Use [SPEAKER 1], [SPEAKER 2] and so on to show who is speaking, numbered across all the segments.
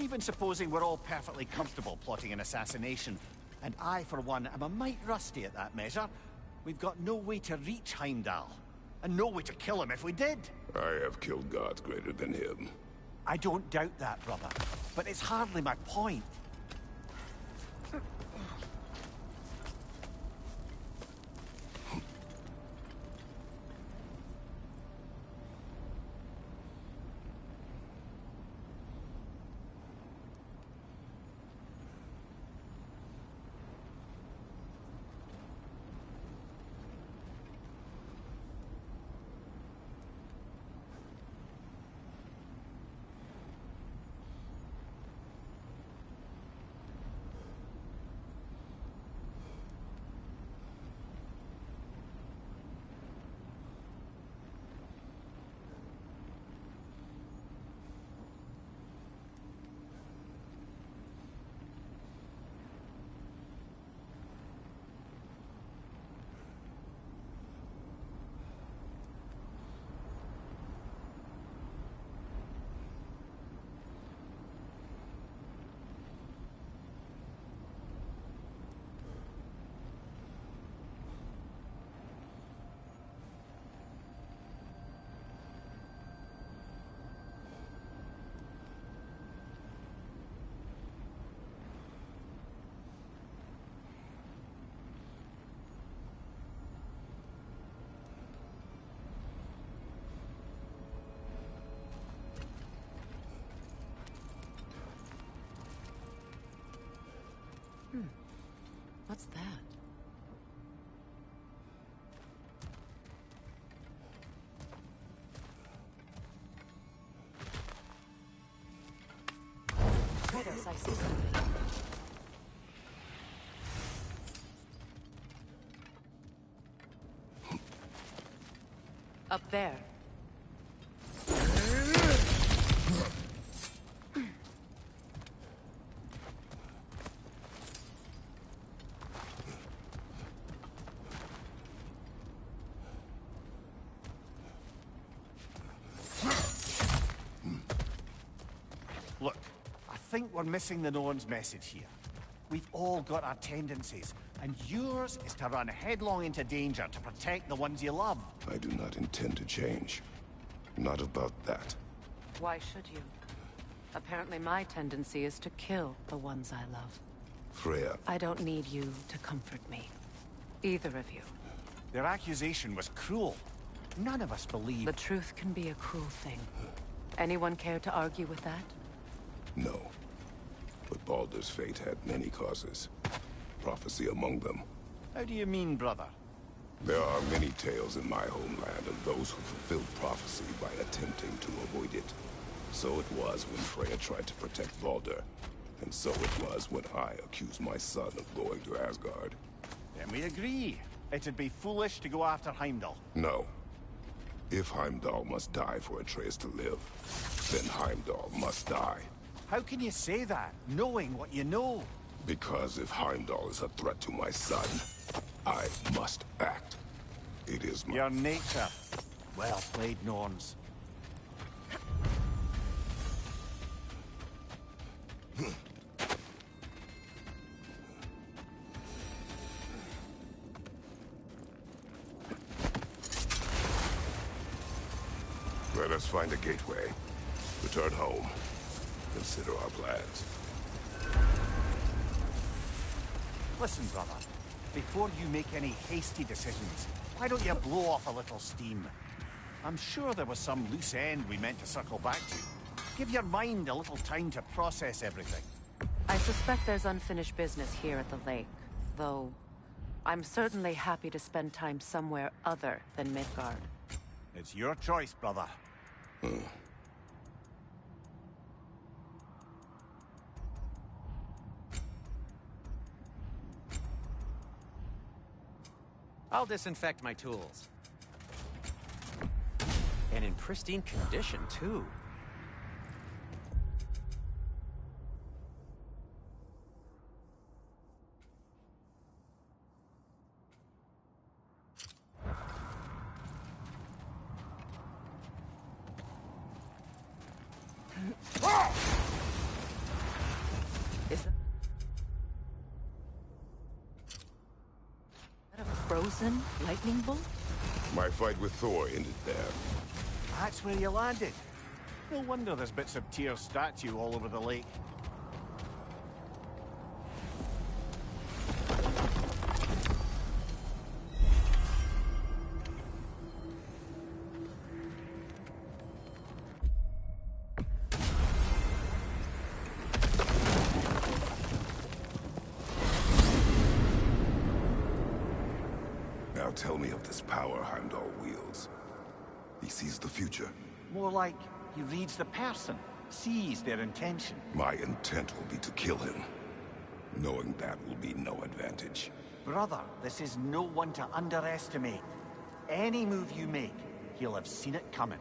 [SPEAKER 1] Even supposing we're all perfectly comfortable plotting an assassination, and I, for one, am a mite rusty at that measure, we've got no way to reach Heimdall, and no way to kill him if we did.
[SPEAKER 2] I have killed gods greater than him.
[SPEAKER 1] I don't doubt that, brother, but it's hardly my point.
[SPEAKER 3] What's that? Yes, I see something. Up there.
[SPEAKER 1] Look, I think we're missing the Norn's message here. We've all got our tendencies, and yours is to run headlong into danger to protect the ones you love.
[SPEAKER 2] I do not intend to change. Not about that.
[SPEAKER 3] Why should you? Apparently my tendency is to kill the ones I love.
[SPEAKER 2] Freya.
[SPEAKER 3] I don't need you to comfort me. Either of you.
[SPEAKER 1] Their accusation was cruel. None of us believe...
[SPEAKER 3] The truth can be a cruel thing. Anyone care to argue with that?
[SPEAKER 2] No. But Baldur's fate had many causes. Prophecy among them.
[SPEAKER 1] How do you mean, brother?
[SPEAKER 2] There are many tales in my homeland of those who fulfilled prophecy by attempting to avoid it. So it was when Freya tried to protect Baldur. And so it was when I accused my son of going to Asgard.
[SPEAKER 1] Then we agree. It'd be foolish to go after Heimdall.
[SPEAKER 2] No. If Heimdall must die for Atreus to live, then Heimdall must die.
[SPEAKER 1] How can you say that, knowing what you know?
[SPEAKER 2] Because if Heimdall is a threat to my son, I must act. It is my...
[SPEAKER 1] Your nature. Well played, Norns.
[SPEAKER 2] Let us find a gateway. Return home. Consider our plans.
[SPEAKER 1] Listen, brother. Before you make any hasty decisions, why don't you blow off a little steam? I'm sure there was some loose end we meant to circle back to. Give your mind a little time to process everything.
[SPEAKER 3] I suspect there's unfinished business here at the lake, though I'm certainly happy to spend time somewhere other than Midgard.
[SPEAKER 1] It's your choice, brother.
[SPEAKER 4] I'll disinfect my tools. And in pristine condition, too.
[SPEAKER 3] frozen lightning bolt?
[SPEAKER 2] My fight with Thor ended there.
[SPEAKER 1] That's where you landed. No wonder there's bits of Tyr's statue all over the lake.
[SPEAKER 2] Now tell me of this power Heimdall wields. He sees the future.
[SPEAKER 1] More like he reads the person, sees their intention.
[SPEAKER 2] My intent will be to kill him. Knowing that will be no advantage.
[SPEAKER 1] Brother, this is no one to underestimate. Any move you make, he'll have seen it coming.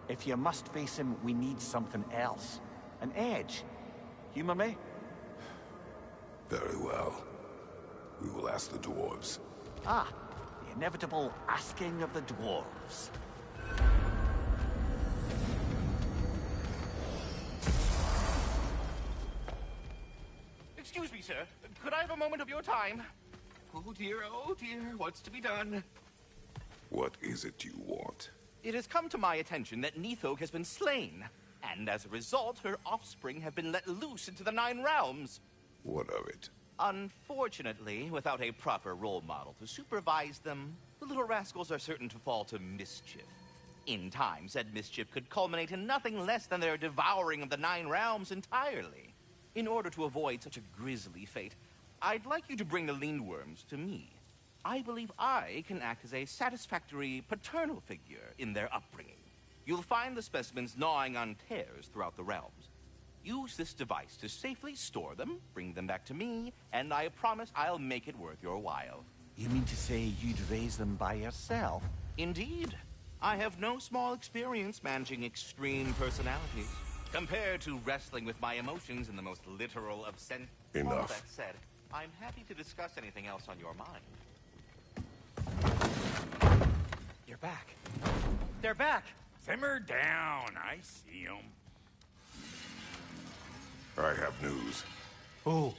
[SPEAKER 1] If you must face him, we need something else. An edge. Humor me?
[SPEAKER 2] Very well. We will ask the dwarves.
[SPEAKER 1] Ah, the inevitable asking of the dwarves.
[SPEAKER 5] Excuse me, sir. Could I have a moment of your time? Oh dear, what's to be done?
[SPEAKER 2] What is it you want?
[SPEAKER 5] It has come to my attention that Nithog has been slain, and as a result, her offspring have been let loose into the Nine Realms.
[SPEAKER 2] What of it?
[SPEAKER 5] Unfortunately, without a proper role model to supervise them, the little rascals are certain to fall to mischief. In time, said mischief could culminate in nothing less than their devouring of the Nine Realms entirely. In order to avoid such a grisly fate, I'd like you to bring the Lindworms to me. I believe I can act as a satisfactory paternal figure in their upbringing. You'll find the specimens gnawing on tears throughout the realms. Use this device to safely store them, bring them back to me, and I promise I'll make it worth your while.
[SPEAKER 1] You mean to say you'd raise them by yourself?
[SPEAKER 5] Indeed. I have no small experience managing extreme personalities. Compared to wrestling with my emotions in the most literal of sense.
[SPEAKER 2] Enough.
[SPEAKER 5] All that said, I'm happy to discuss anything else on your mind.
[SPEAKER 4] You're back. They're back!
[SPEAKER 6] Simmer down. I see them.
[SPEAKER 2] I have news.
[SPEAKER 4] Oh.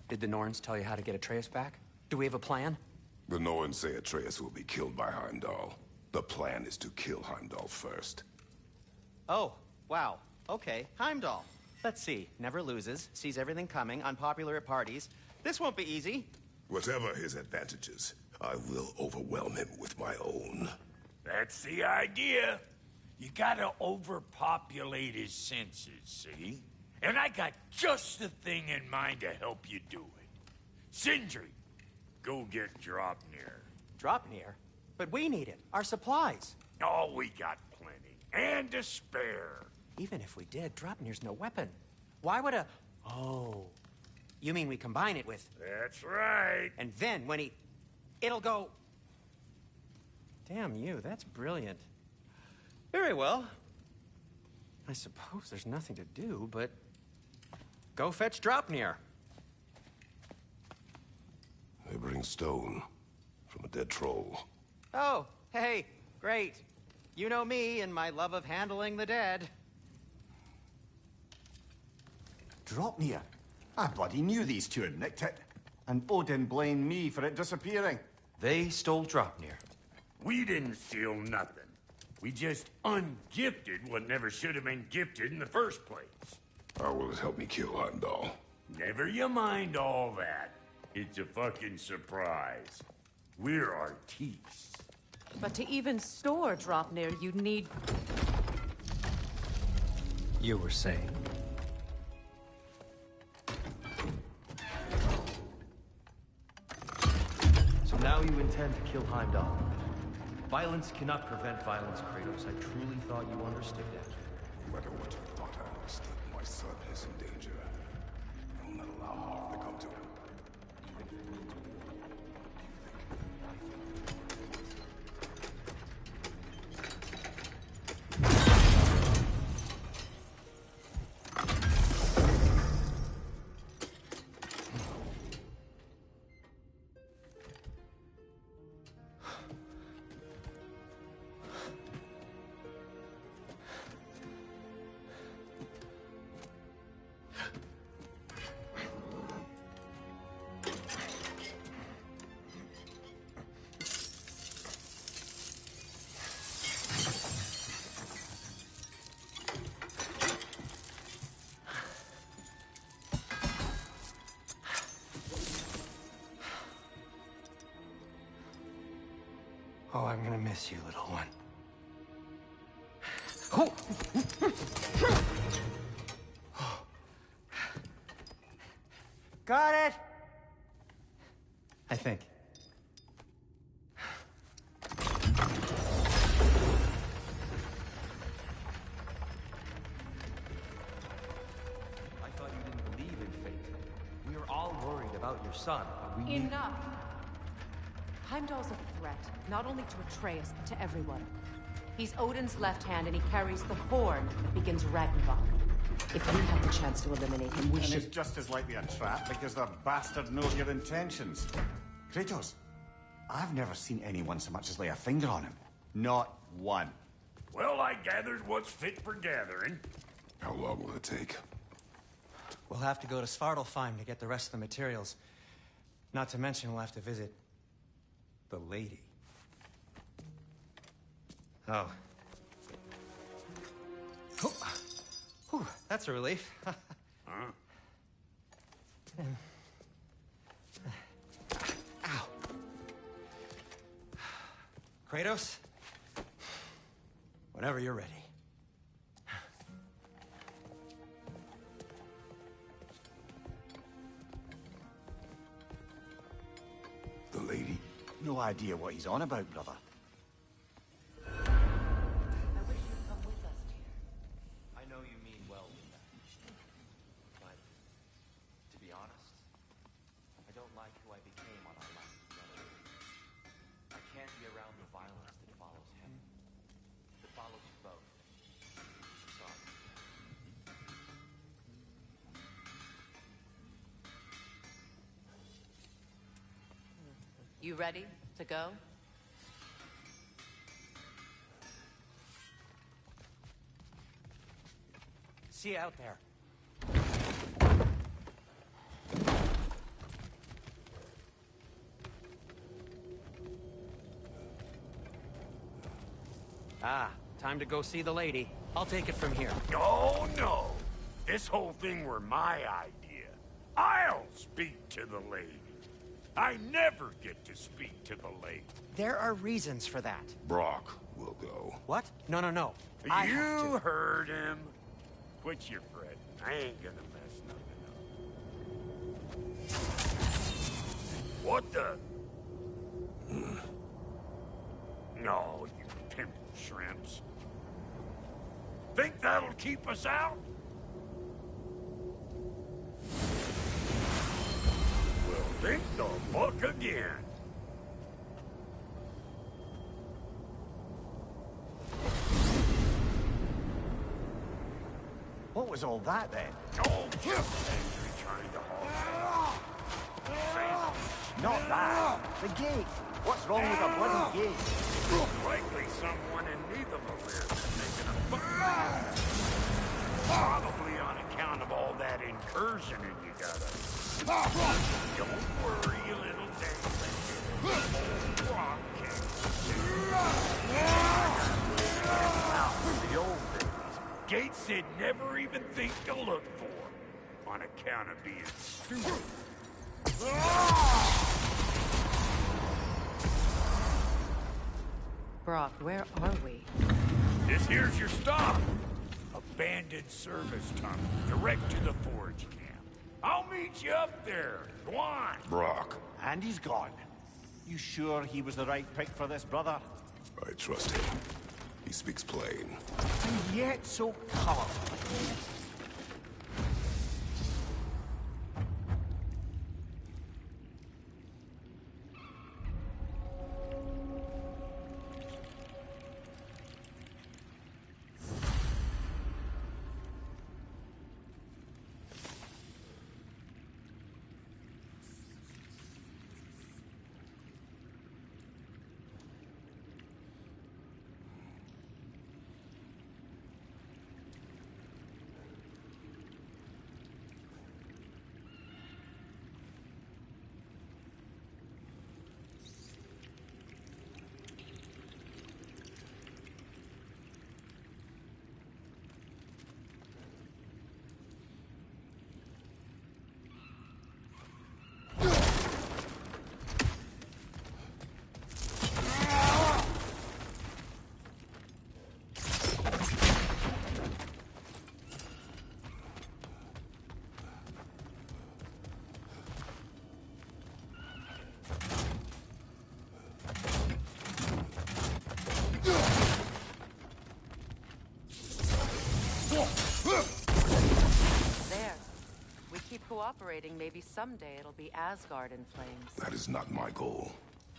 [SPEAKER 4] Did the Norns tell you how to get Atreus back? Do we have a plan?
[SPEAKER 2] The Norns say Atreus will be killed by Heimdall. The plan is to kill Heimdall first.
[SPEAKER 4] Oh, wow. Okay, Heimdall. Let's see. Never loses, sees everything coming, unpopular at parties. This won't be easy.
[SPEAKER 2] Whatever his advantages, I will overwhelm him with my own.
[SPEAKER 6] That's the idea. You gotta overpopulate his senses, see? And I got just the thing in mind to help you do it. Sindri, go get Dropnir.
[SPEAKER 4] Dropnir? But we need it. Our supplies.
[SPEAKER 6] Oh, we got plenty. And to spare.
[SPEAKER 4] Even if we did, Dropnir's no weapon. Why would a... Oh. You mean we combine it with...
[SPEAKER 6] That's right.
[SPEAKER 4] And then when he... It'll go... Damn you, that's brilliant. Very well. I suppose there's nothing to do, but... Go fetch Dropnir.
[SPEAKER 2] They bring stone from a dead troll.
[SPEAKER 4] Oh, hey, great. You know me and my love of handling the dead.
[SPEAKER 1] Dropnir. I bloody knew these two had nicked it. And Odin blamed me for it disappearing.
[SPEAKER 7] They stole Dropnir.
[SPEAKER 6] We didn't steal nothing. We just ungifted what never should have been gifted in the first place.
[SPEAKER 2] How will it help me kill Heimdall?
[SPEAKER 6] Never you mind all that. It's a fucking surprise. We're artistes.
[SPEAKER 3] But to even store Dropnir, you'd need...
[SPEAKER 7] You were saying? So now you intend to kill Heimdall. Violence cannot prevent violence, Kratos. I truly thought you understood that.
[SPEAKER 2] No matter what you thought I understood, my son is in danger. I will not allow harm to come to him.
[SPEAKER 4] I'm gonna miss you, little one. Got it! I think.
[SPEAKER 7] I thought you didn't believe in fate. We were all worried about your son, but we
[SPEAKER 3] Enough! Heimdall's a threat, not only to Atreus, but to everyone. He's Odin's left hand, and he carries the horn that begins Ragnarok. If we have the chance to eliminate him, we
[SPEAKER 1] And
[SPEAKER 3] should...
[SPEAKER 1] it's just as likely a trap because the bastard knows your intentions. Kratos, I've never seen anyone so much as lay a finger on him. Not one.
[SPEAKER 6] Well, I gathered what's fit for gathering.
[SPEAKER 2] How long will it take?
[SPEAKER 4] We'll have to go to Svartalfheim to get the rest of the materials. Not to mention we'll have to visit the lady. Oh. Whew, that's a relief. Ow. Kratos? Whenever you're ready.
[SPEAKER 2] The lady?
[SPEAKER 1] No idea what he's on about, brother.
[SPEAKER 3] I wish you'd come with us, dear.
[SPEAKER 7] I know you mean well with that. But, to be honest, I don't like who I became on our last together. I can't be around the violence that follows him. That follows you both. Sorry.
[SPEAKER 3] You ready to go?
[SPEAKER 4] See you out there. Ah, time to go see the lady. I'll take it from here.
[SPEAKER 6] Oh, no. This whole thing were my idea. I'll speak to the lady. I never get to speak to the lady.
[SPEAKER 4] There are reasons for that.
[SPEAKER 2] Brock will go.
[SPEAKER 4] What? No, no, no. I have
[SPEAKER 6] You
[SPEAKER 4] to.
[SPEAKER 6] heard him. Quit your fretting. I ain't gonna mess nothing up. What the? No, you pimp shrimps. Think that'll keep us out? Well, think the fuck again.
[SPEAKER 1] What was all that then?
[SPEAKER 6] Oh, just Sentry trying to haul it.
[SPEAKER 1] Not that. The gate. What's wrong with a bloody gate?
[SPEAKER 6] Likely someone in neither of us is making a fuss. Probably on account of all that incursion you got us. Don't worry, you little dangling. Old rock king. The old days, gates they'd never even think to look for, on account of being stupid.
[SPEAKER 3] Brock, where are we?
[SPEAKER 6] This here's your stop. Abandoned service tunnel, direct to the forge camp. I'll meet you up there. Go on.
[SPEAKER 2] Brock,
[SPEAKER 1] And he's gone. You sure he was the right pick for this, brother?
[SPEAKER 2] I trust him. He speaks plain.
[SPEAKER 1] And yet so colorful.
[SPEAKER 3] cooperating, maybe someday it'll be Asgard in flames.
[SPEAKER 2] That is not my goal.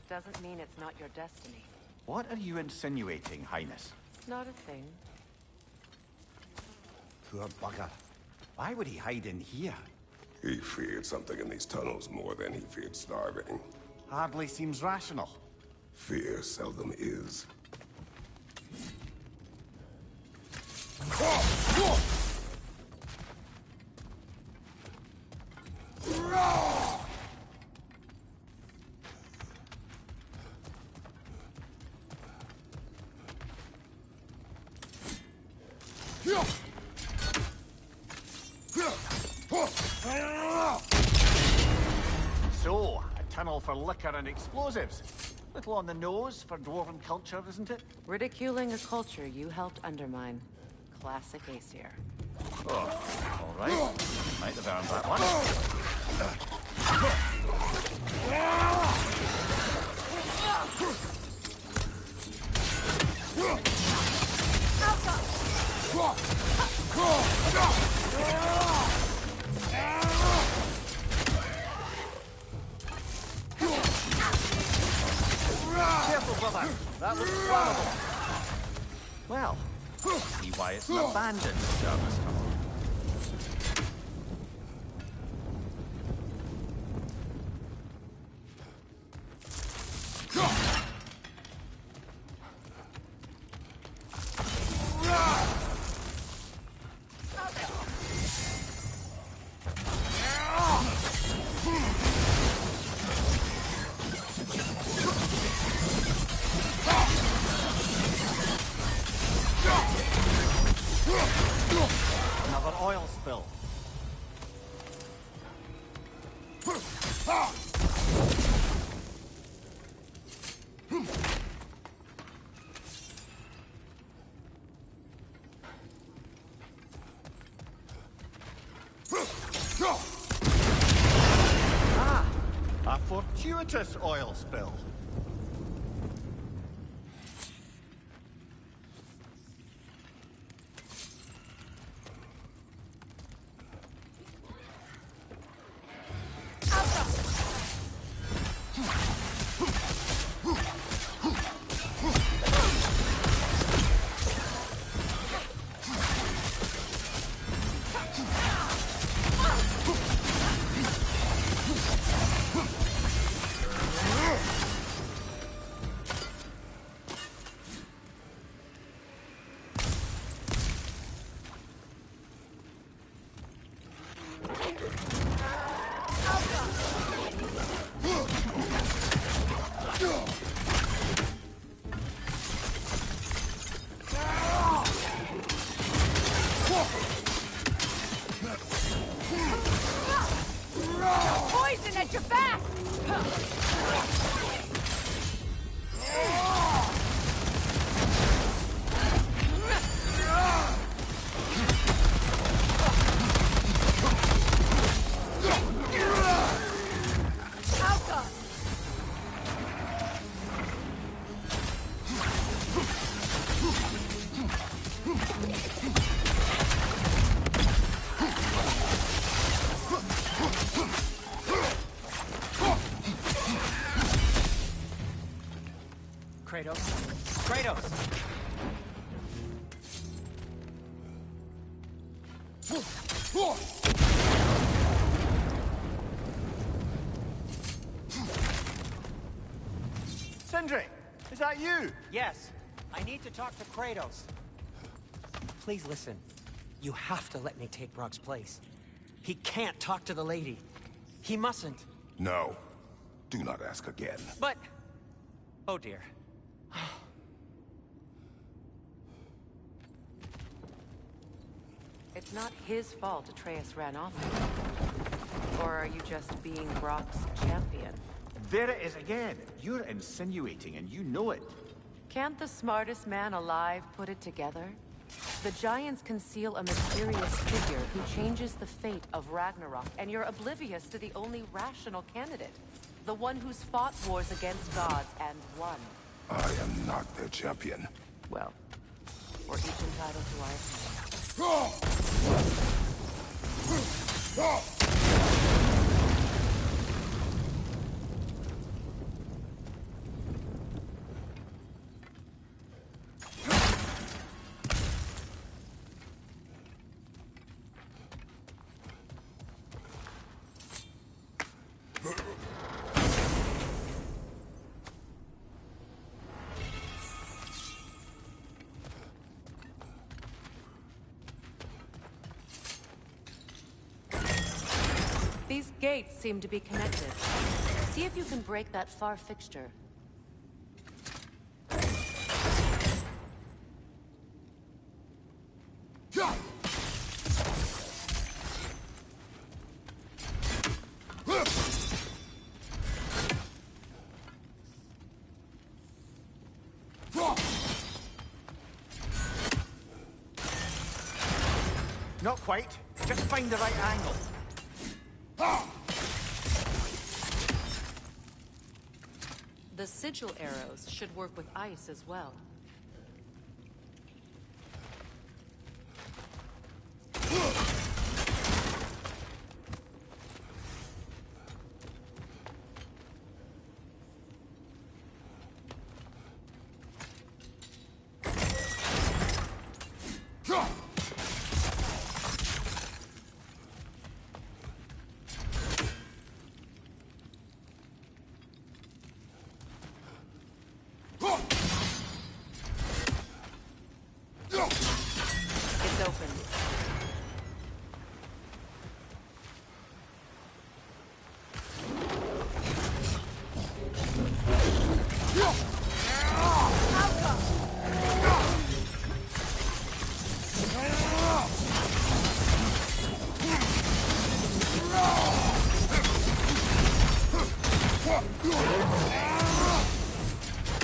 [SPEAKER 3] Doesn't mean it's not your destiny.
[SPEAKER 1] What are you insinuating, Highness?
[SPEAKER 3] Not a thing.
[SPEAKER 1] Poor bugger. Why would he hide in here?
[SPEAKER 2] He feared something in these tunnels more than he feared starving.
[SPEAKER 1] Hardly seems rational.
[SPEAKER 2] Fear seldom is.
[SPEAKER 1] So, a tunnel for liquor and explosives. Little on the nose for dwarven culture, isn't it?
[SPEAKER 3] Ridiculing a culture you helped undermine. Classic Aesir.
[SPEAKER 1] Oh, all right. Might have earned that one. Careful, brother. That was flammable. Well, see why it's an abandoned service tunnel. Another oil spill. Ah, a fortuitous oil spill.
[SPEAKER 3] Poison at your back!
[SPEAKER 4] Kratos. Kratos!
[SPEAKER 1] Sindri, is that you?
[SPEAKER 4] Yes. I need to talk to Kratos. Please listen. You have to let me take Brock's place. He can't talk to the lady. He mustn't.
[SPEAKER 2] No. Do not ask again.
[SPEAKER 4] But... Oh dear.
[SPEAKER 3] It's not his fault Atreus ran off. Or are you just being Brock's champion?
[SPEAKER 1] There it is again. You're insinuating and you know it.
[SPEAKER 3] Can't the smartest man alive put it together? The Giants conceal a mysterious figure who changes the fate of Ragnarok, and you're oblivious to the only rational candidate. The one who's fought wars against gods and won.
[SPEAKER 2] I am not their champion.
[SPEAKER 3] Well, we're each entitled to our opinion. gates seem to be connected. See if you can break that far fixture.
[SPEAKER 1] Not quite. Just find the right angle.
[SPEAKER 3] The sigil arrows should work with ice as well. It's open.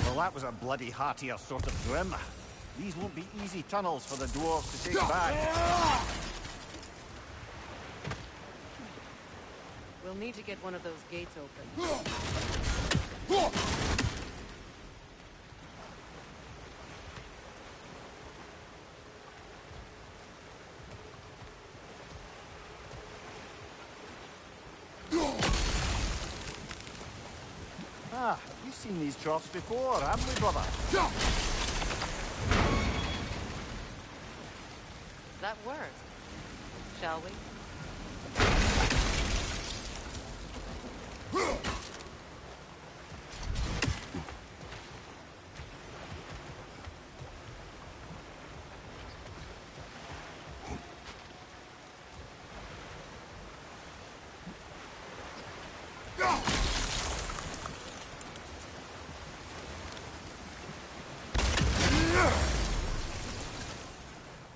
[SPEAKER 1] Well, that was a bloody heartier sort of grim. These won't be easy tunnels for the dwarves to take back.
[SPEAKER 3] We'll need to get one of those gates open.
[SPEAKER 1] Ah, we've seen these troughs before, haven't we, brother?
[SPEAKER 3] That works. Shall we?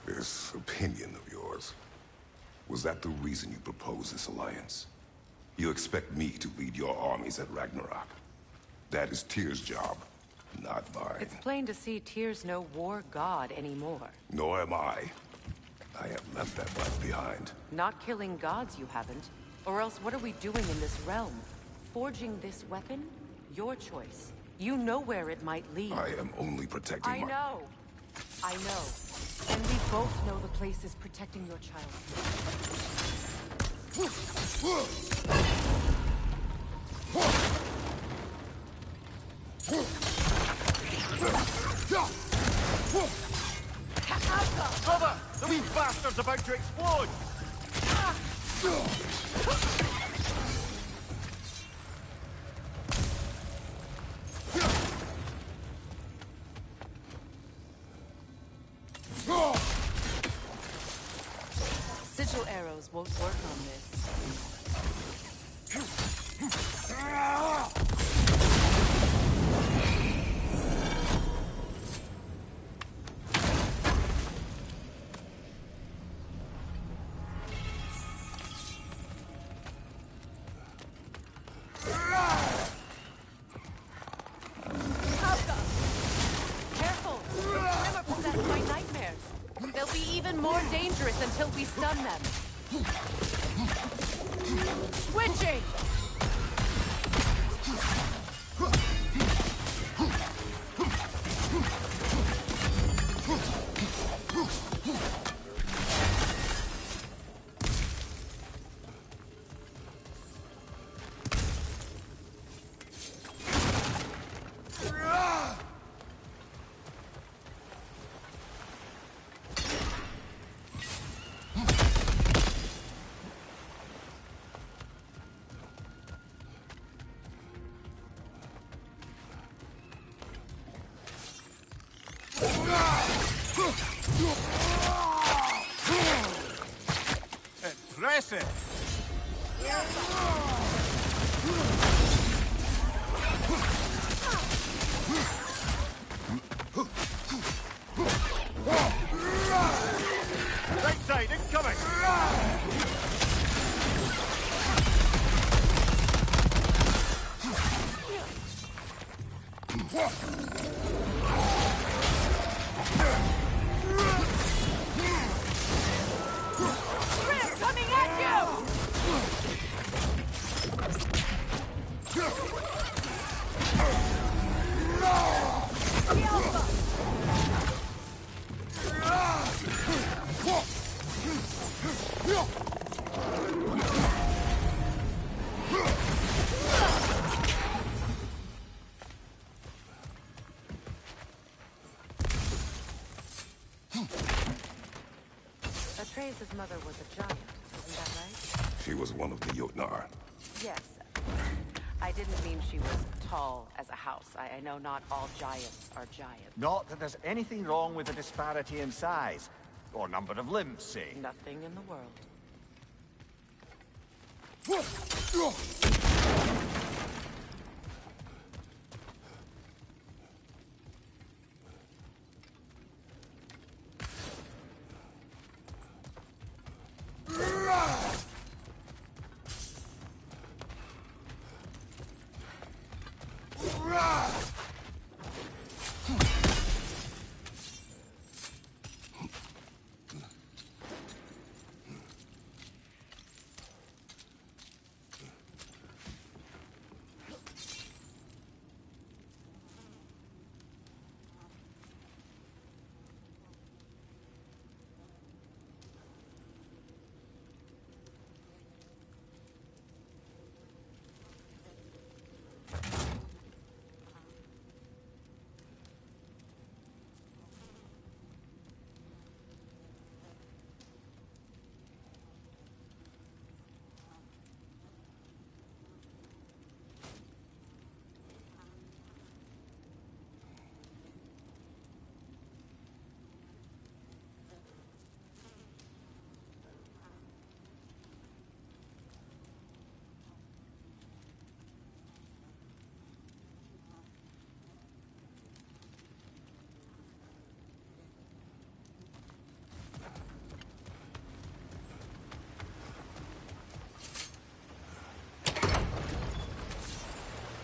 [SPEAKER 2] This opinion of yours, was that the reason you proposed this alliance? You expect me to lead your armies at Ragnarok? That is Tyr's job, not mine.
[SPEAKER 3] It's plain to see Tyr's no war god anymore.
[SPEAKER 2] Nor am I. I have left that life behind.
[SPEAKER 3] Not killing gods, you haven't. Or else what are we doing in this realm? Forging this weapon? Your choice. You know where it might lead.
[SPEAKER 2] I am only protecting
[SPEAKER 3] I
[SPEAKER 2] my...
[SPEAKER 3] know. I know. And we both know the place is protecting your child.
[SPEAKER 1] Brother, the wee bastard's about to explode!
[SPEAKER 3] Sigil arrows won't work on this. Careful! The Grim are possessed by nightmares. They'll be even more dangerous until we stun them. Switching!
[SPEAKER 1] Impressive! Right side, incoming!
[SPEAKER 3] Coming at you! Atreus' mother was a giant, isn't that right?
[SPEAKER 2] She was one of the Jotnar.
[SPEAKER 3] Yes. I didn't mean she was tall as a house. I know not all giants are giants.
[SPEAKER 1] Not that there's anything wrong with the disparity in size. Or number of limbs, say.
[SPEAKER 3] Nothing in the world.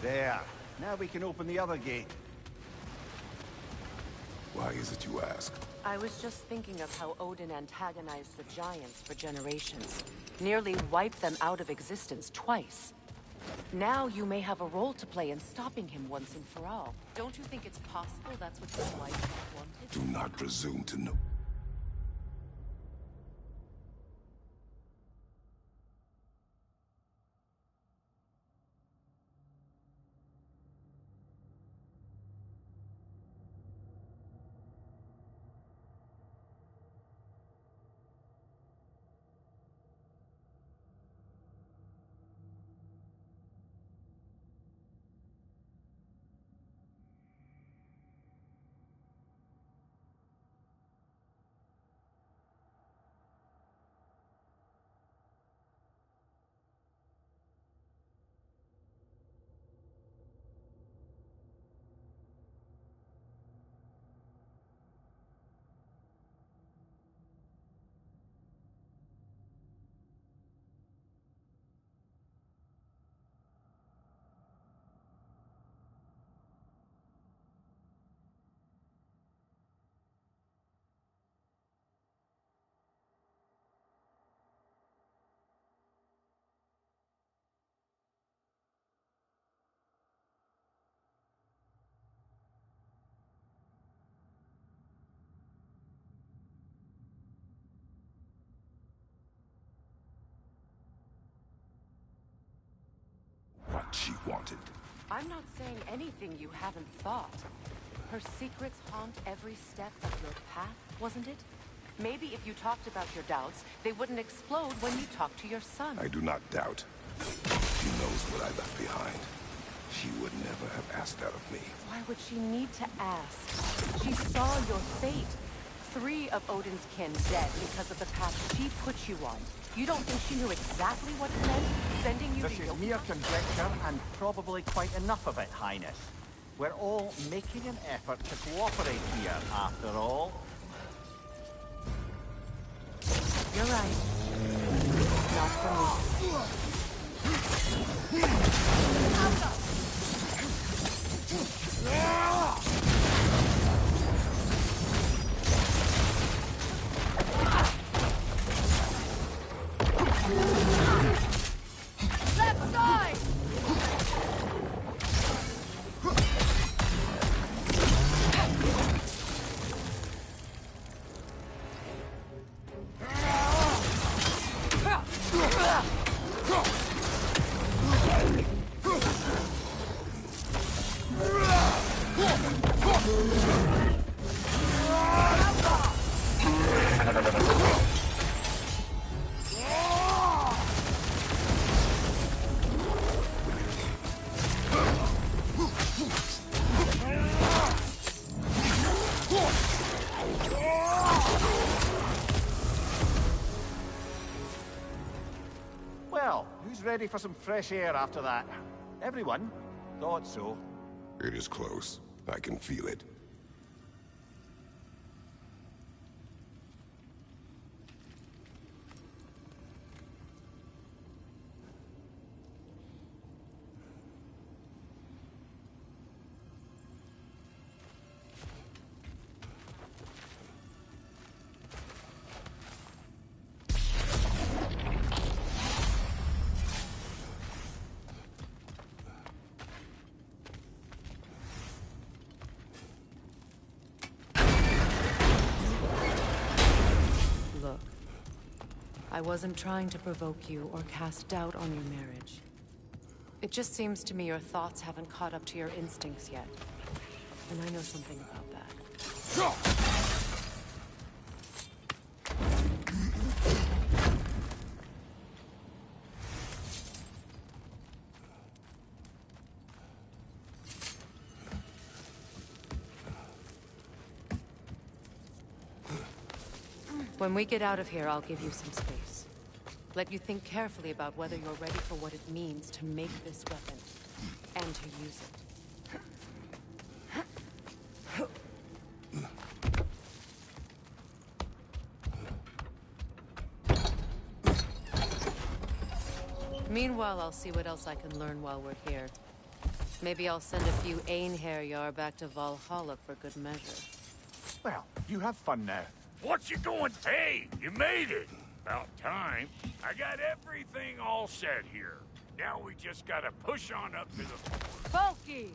[SPEAKER 1] There. Now we can open the other gate.
[SPEAKER 2] Why is it you ask?
[SPEAKER 3] I was just thinking of how Odin antagonized the giants for generations. Nearly wiped them out of existence twice. Now you may have a role to play in stopping him once and for all. Don't you think it's possible that's what his wife wanted?
[SPEAKER 2] Do not presume to know. What she wanted.
[SPEAKER 3] I'm not saying anything you haven't thought. Her secrets haunt every step of your path, wasn't it? Maybe if you talked about your doubts, they wouldn't explode when you talked to your son.
[SPEAKER 2] I do not doubt. She knows what I left behind. She would never have asked that of me.
[SPEAKER 3] Why would she need to ask? She saw your fate. 3 of Odin's kin dead because of the path she put you on. You don't think she knew exactly what it meant, sending you
[SPEAKER 1] This
[SPEAKER 3] to
[SPEAKER 1] is
[SPEAKER 3] Yokohama?
[SPEAKER 1] mere conjecture, and probably quite enough of it, Highness. We're all making an effort to cooperate here, after all.
[SPEAKER 3] You're right. Not for me. Left side!
[SPEAKER 1] Well, who's ready for some fresh air after that? Everyone? Thought so.
[SPEAKER 2] It is close. I can feel it.
[SPEAKER 3] Look, I wasn't trying to provoke you or cast doubt on your marriage. It just seems to me your thoughts haven't caught up to your instincts yet. And I know something about that. When we get out of here, I'll give you some space. Let you think carefully about whether you're ready for what it means to make this weapon, and to use it. Meanwhile, I'll see what else I can learn while we're here. Maybe I'll send a few Einherjar back to Valhalla for good measure.
[SPEAKER 1] Well, you have fun now.
[SPEAKER 6] What you doing? Hey, you made it. About time. I got everything all set here. Now we just gotta push on up to the fort.
[SPEAKER 3] Bulky!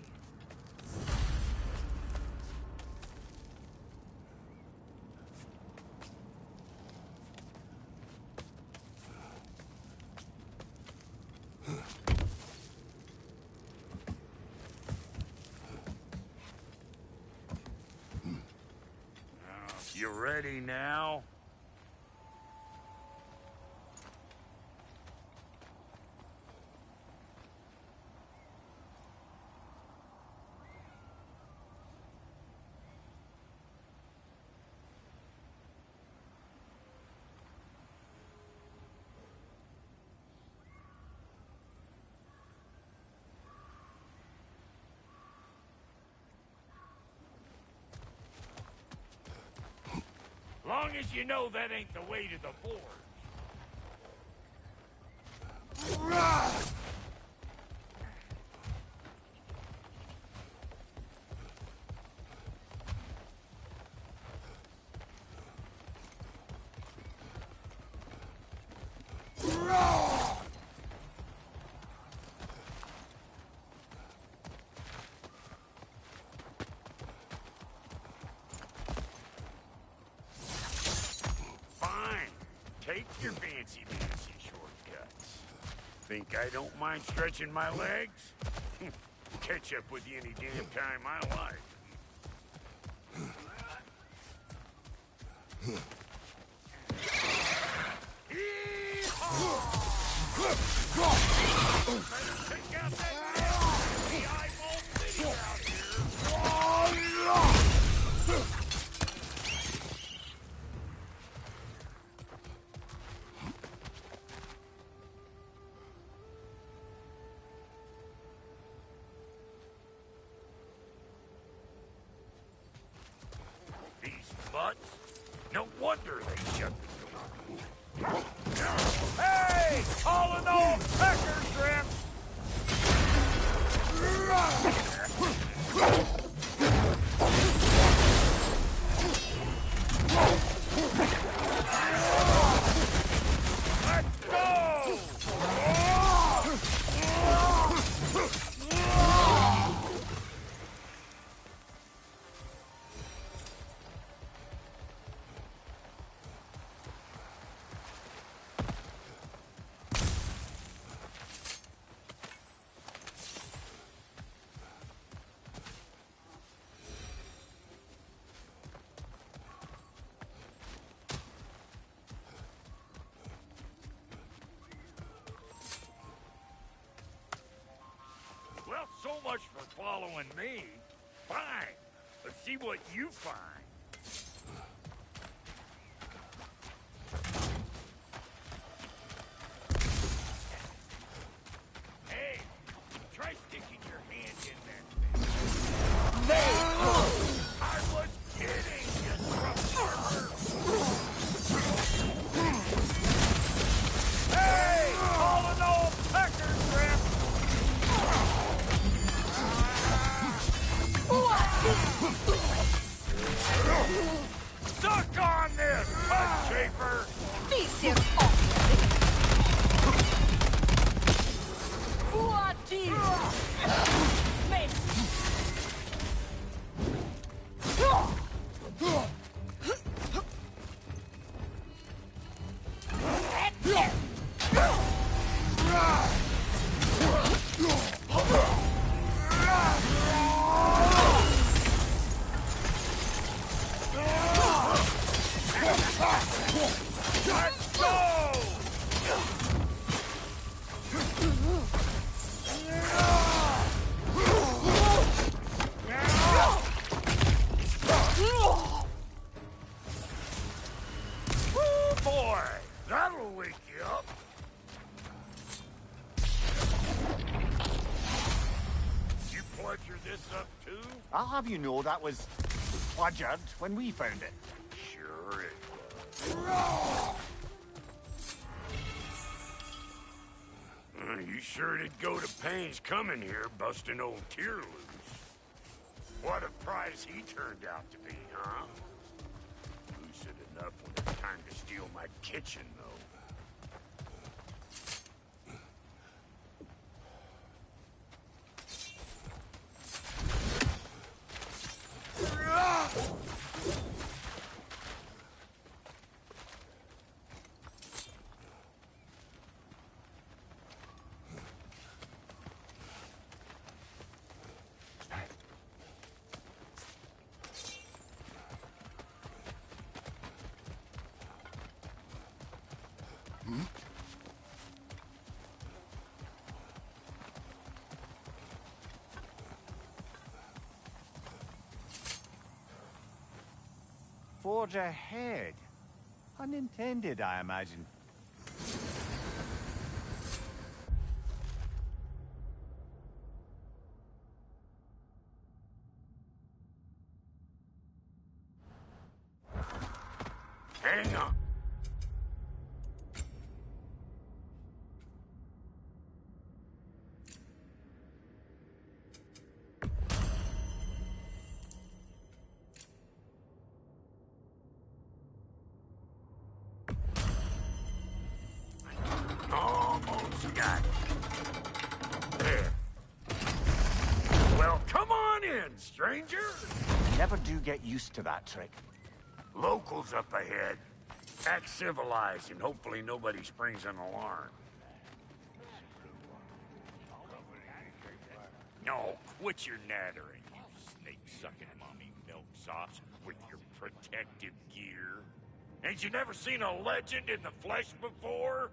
[SPEAKER 6] You ready now? Long as you know that ain't the way to the forge. Take your fancy shortcuts. Think I don't mind stretching my legs? Catch up with you any damn time I like. Better take out that nasty eyeball city out here. wonder they shut the door. Hey! Calling all pecker shrimps! Let's go! Well, so much for following me. Fine. Let's see what you find. Hey, try sticking your hand in that thing. I was kidding, you truck Hey, calling all pecker shrimp! Suck on this, butt chafer!
[SPEAKER 8] Visir
[SPEAKER 6] Let's go! Woo, boy! That'll wake you up. You pleasure this up too?
[SPEAKER 1] I'll have you know that was bludgered when we found it.
[SPEAKER 6] Sure it was. You sure did go to pains coming here, busting old Tyr loose. What a prize he turned out to be, huh? Lucid enough when it's time to steal my kitchen, though.
[SPEAKER 1] Forge ahead. Unintended, I imagine.
[SPEAKER 6] Hang on. Almost got it. There. Well, come on in, stranger.
[SPEAKER 1] Never do get used to that trick.
[SPEAKER 6] Locals up ahead. Act civilized, and hopefully nobody springs an alarm. No, quit your nattering, you snake-sucking mommy milk sauce with your protective gear. Ain't you never seen a legend in the flesh before?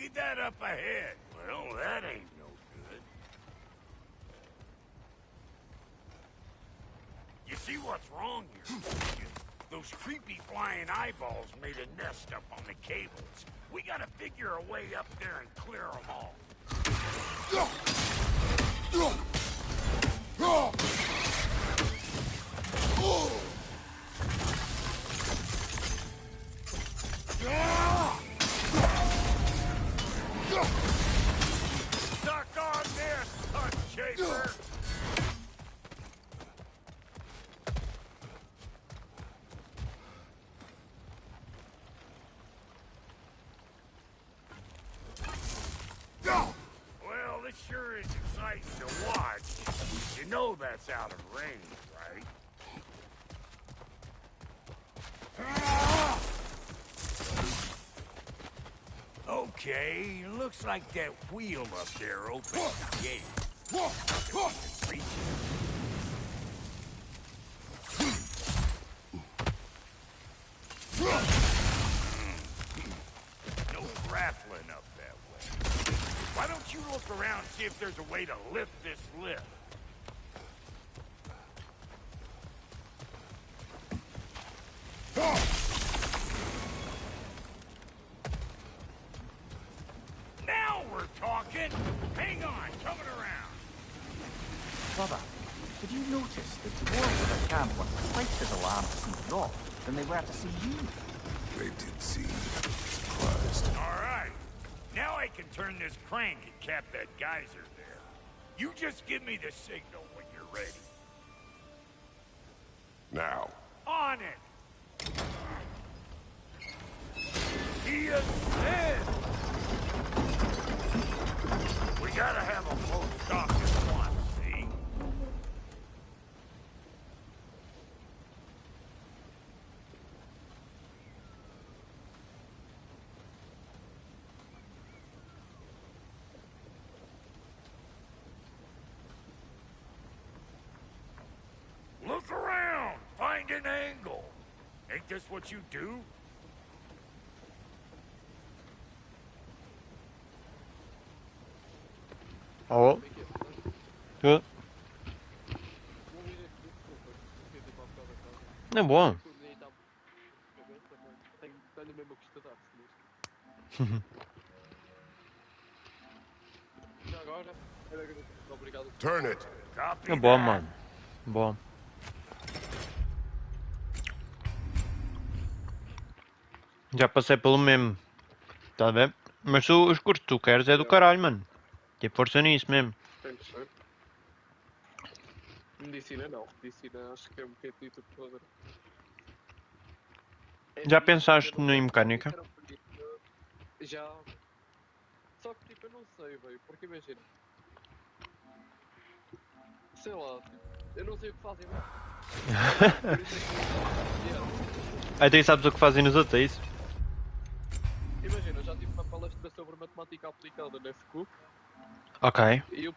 [SPEAKER 6] Look at that up ahead. Well, that ain't no good. You see what's wrong here? Those creepy flying eyeballs made a nest up on the cables. We gotta figure a way up there and clear them all. Suck on this, Hunt Shaper! Well, this sure is exciting to watch. You know that's out of range, right? Okay, looks like that wheel up there opens the gate. Reach it. No grappling up that way. Why don't you look around, see if there's a way to lift this lift? Now we're talking! Hang on, coming around.
[SPEAKER 1] Brother, did you notice the dwarves at the camp were twice as alarmed to see Rock than they were to see you?
[SPEAKER 2] They did seem surprised.
[SPEAKER 6] All right. Now I can turn this crank and cap that geyser there. You just give me the signal when you're ready.
[SPEAKER 2] Now.
[SPEAKER 6] On it! He is dead! We gotta have them both stopped at once, see? Look around! Find an angle! Ain't this what you do?
[SPEAKER 8] Ja. Ja. É bom.
[SPEAKER 2] Turn it.
[SPEAKER 6] Copy
[SPEAKER 8] É bom,
[SPEAKER 6] that.
[SPEAKER 8] mano. Bom. Já passei pelo mesmo. Tá a ver? Mas os cursos que tu queres é do caralho, mano. Tem força nisso mesmo.
[SPEAKER 9] Tem que ser. Medicina não. Medicina acho que é um bocadinho de podre.
[SPEAKER 8] Já pensaste em mecânica?
[SPEAKER 9] Já. Só que tipo, eu não sei, velho. Porque imagina. Sei lá, tipo, eu não sei o que fazem lá. Por isso é que. Yeah.
[SPEAKER 8] Aí tu sabes o que fazem nos outros, é isso?
[SPEAKER 9] Imagina, eu já tive uma palestra sobre matemática aplicada na FQ.
[SPEAKER 8] Ok.
[SPEAKER 9] E eu